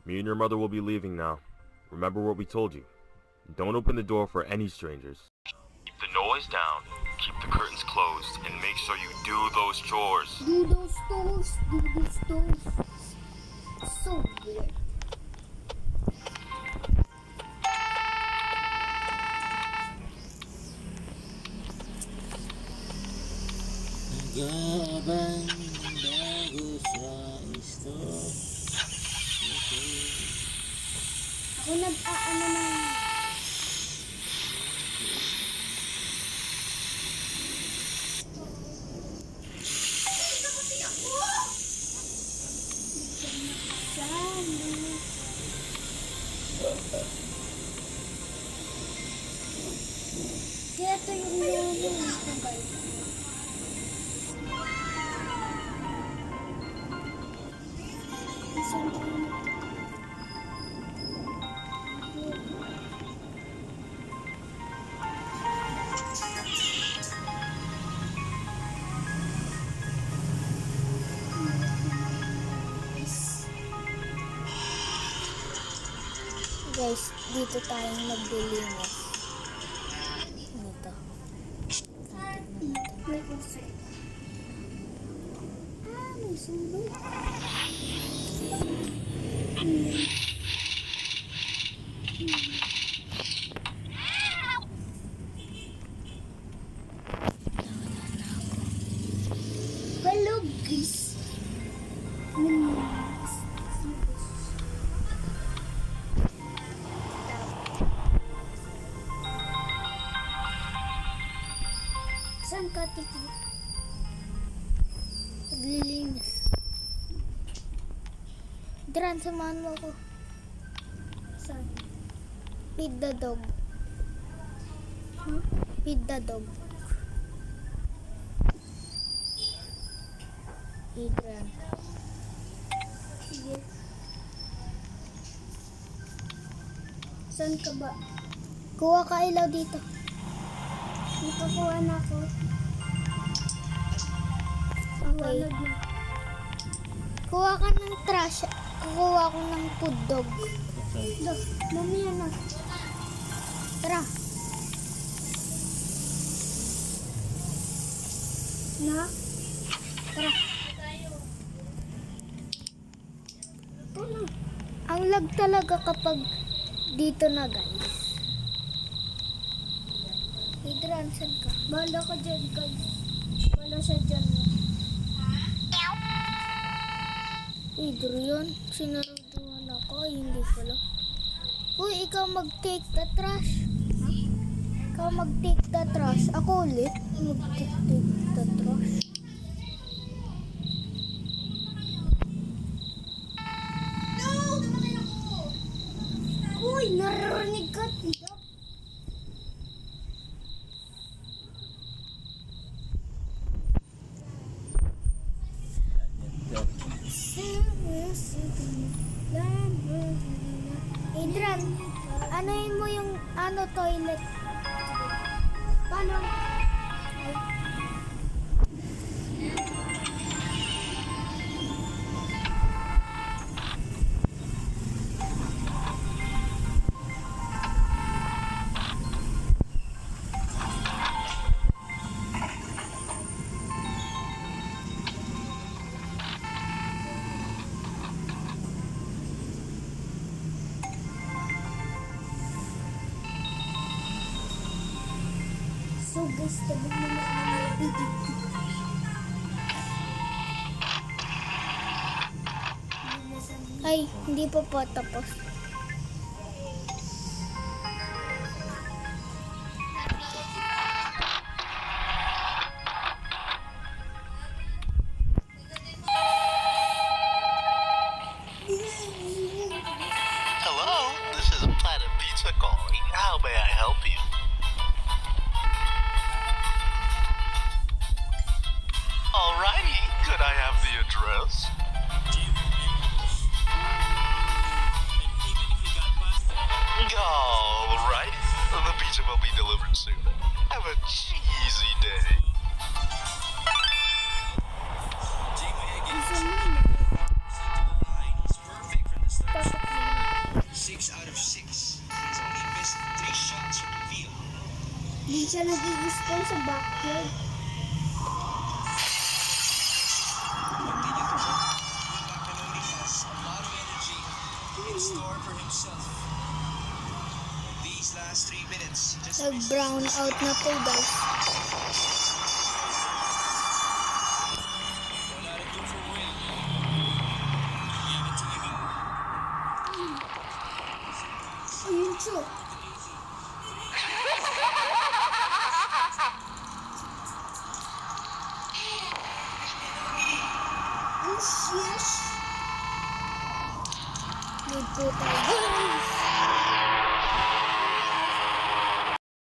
Me and your mother will be leaving now. Remember what we told you. Don't open the door for any strangers. Keep the noise down, keep the curtains closed, and make sure you do those chores. Do those toes. Do those toes. So weird. Nag-aabang bago sa store. Ako nag-aano ng... Kaya ito yung lolo ko guys. Isang guys, dito tayong naglilinis. Ano to? May puso. May sulo. Hello guys. Saan ka, Tiki? Naglilinis. Dran, samahan mo ako. Saan? Feed the dog. Feed the dog. Adrian. Sige. Saan ka ba? Kuha ka ilaw dito. Nakakuha na ako. Okay. Kuha ka ng trash. Kukuha ko ng food dog. Okay. Mamaya na. Tara. Na? Tara. Ito na. Ang lag talaga kapag dito na guys. Adrian, saan ka? Bahala ka dyan, guys. Bahala siya dyan. Adrian, sinaruduhan ako. Ay, hindi pala. Uy, ikaw mag-take the trash. Ikaw mag-take the trash. Ako ulit. Mag-take the trash. No! Namatay ako! Uy, naririnig ka. Adrian, anoin mo yung toilet. Paano? So guys, tabi mo na ang video. Ay, hindi pa po tapos. Hello, this is Planet Pizza calling. How may I help you? Alrighty, could I have the address? Alright, the pizza will be delivered soon. Have a cheesy day. Tapos siya nag-i-spawn sa backyard. Continue to work. Macaroni has a lot of energy in store for himself. These last 3 minutes, he just Nag-brown out na po guys. wala rin to for Will. Leave it to him. Ayun siya. Yes. Need po tayo guys.